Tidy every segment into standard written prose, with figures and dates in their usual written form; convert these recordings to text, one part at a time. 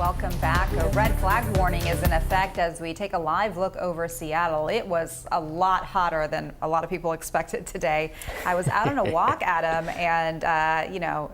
Welcome back. A red flag warning is in effect as we take a live look over Seattle. It was a lot hotter than a lot of people expected today. I was out on a walk, Adam, and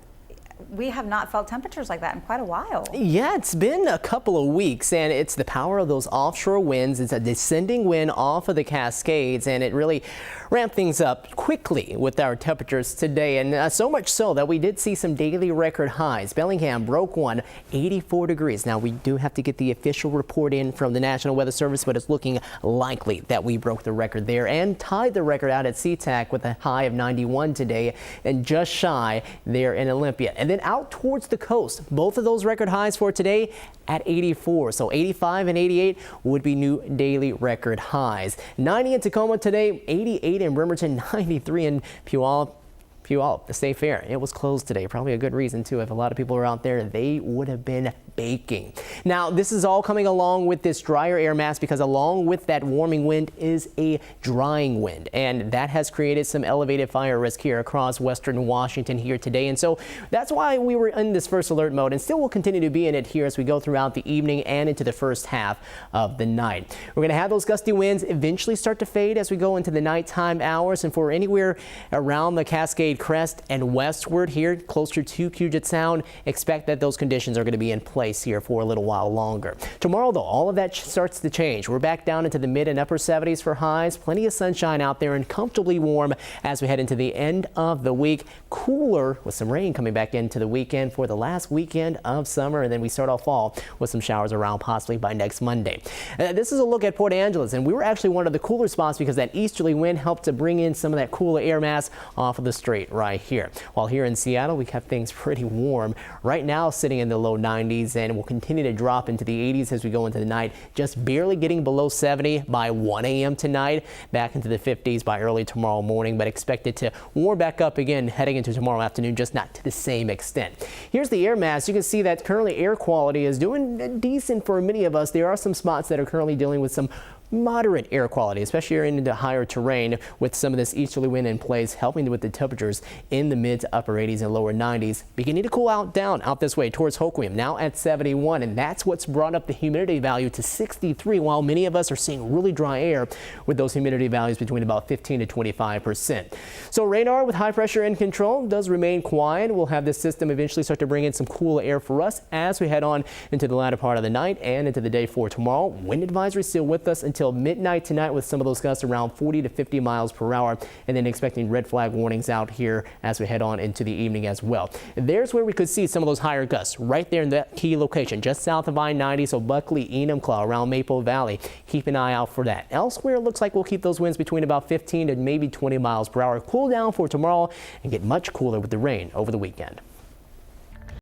we have not felt temperatures like that in quite a while. Yeah, it's been a couple of weeks, and it's the power of those offshore winds. It's a descending wind off of the Cascades, and it really ramped things up quickly with our temperatures today, and so much so that we did see some daily record highs. Bellingham broke one, 84 degrees. Now, we do have to get the official report in from the National Weather Service, but it's looking likely that we broke the record there and tied the record out at Sept with a high of 91 today and just shy there in Olympia. And then out towards the coast, both of those record highs for today at 84. So 85 and 88 would be new daily record highs. 90 in Tacoma today, 88 in Bremerton, 93 in Puyallup, the State Fair. It was closed today. Probably a good reason too. If a lot of people were out there, they would have been baking. Now, this is all coming along with this drier air mass because along with that warming wind is a drying wind, and that has created some elevated fire risk here across western Washington here today. And so that's why we were in this first alert mode and still will continue to be in it here as we go throughout the evening and into the first half of the night. We're going to have those gusty winds eventually start to fade as we go into the nighttime hours, and for anywhere around the Cascade Crest and westward here closer to Puget Sound, expect that those conditions are going to be in place here for a little while longer. Tomorrow, though, all of that starts to change. We're back down into the mid and upper 70s for highs. Plenty of sunshine out there and comfortably warm as we head into the end of the week. Cooler with some rain coming back into the weekend for the last weekend of summer, and then we start off fall with some showers around possibly by next Monday. This is a look at Port Angeles, and we were actually one of the cooler spots because that easterly wind helped to bring in some of that cooler air mass off of the strait right here. While here in Seattle, we kept things pretty warm. Right now, sitting in the low 90s, and will continue to drop into the 80s as we go into the night, just barely getting below 70 by 1 a.m. tonight, back into the 50s by early tomorrow morning, but expected to warm back up again heading into tomorrow afternoon, just not to the same extent. Here's the air mass. You can see that currently air quality is doing decent for many of us. There are some spots that are currently dealing with some moderate air quality, especially into higher terrain with some of this easterly wind in place, helping with the temperatures in the mid to upper 80s and lower 90s, beginning to cool out this way towards Hoquiam, now at 71, and that's what's brought up the humidity value to 63, while many of us are seeing really dry air with those humidity values between about 15 to 25%. So radar with high pressure in control does remain quiet. We'll have this system eventually start to bring in some cool air for us as we head on into the latter part of the night and into the day for tomorrow. Wind advisory still with us until midnight tonight with some of those gusts around 40 to 50 miles per hour, and then expecting red flag warnings out here as we head on into the evening as well. There's where we could see some of those higher gusts right there in that key location just south of I-90, so Buckley, Enumclaw, around Maple Valley. Keep an eye out for that. Elsewhere, it looks like we'll keep those winds between about 15 to maybe 20 miles per hour. Cool down for tomorrow and get much cooler with the rain over the weekend.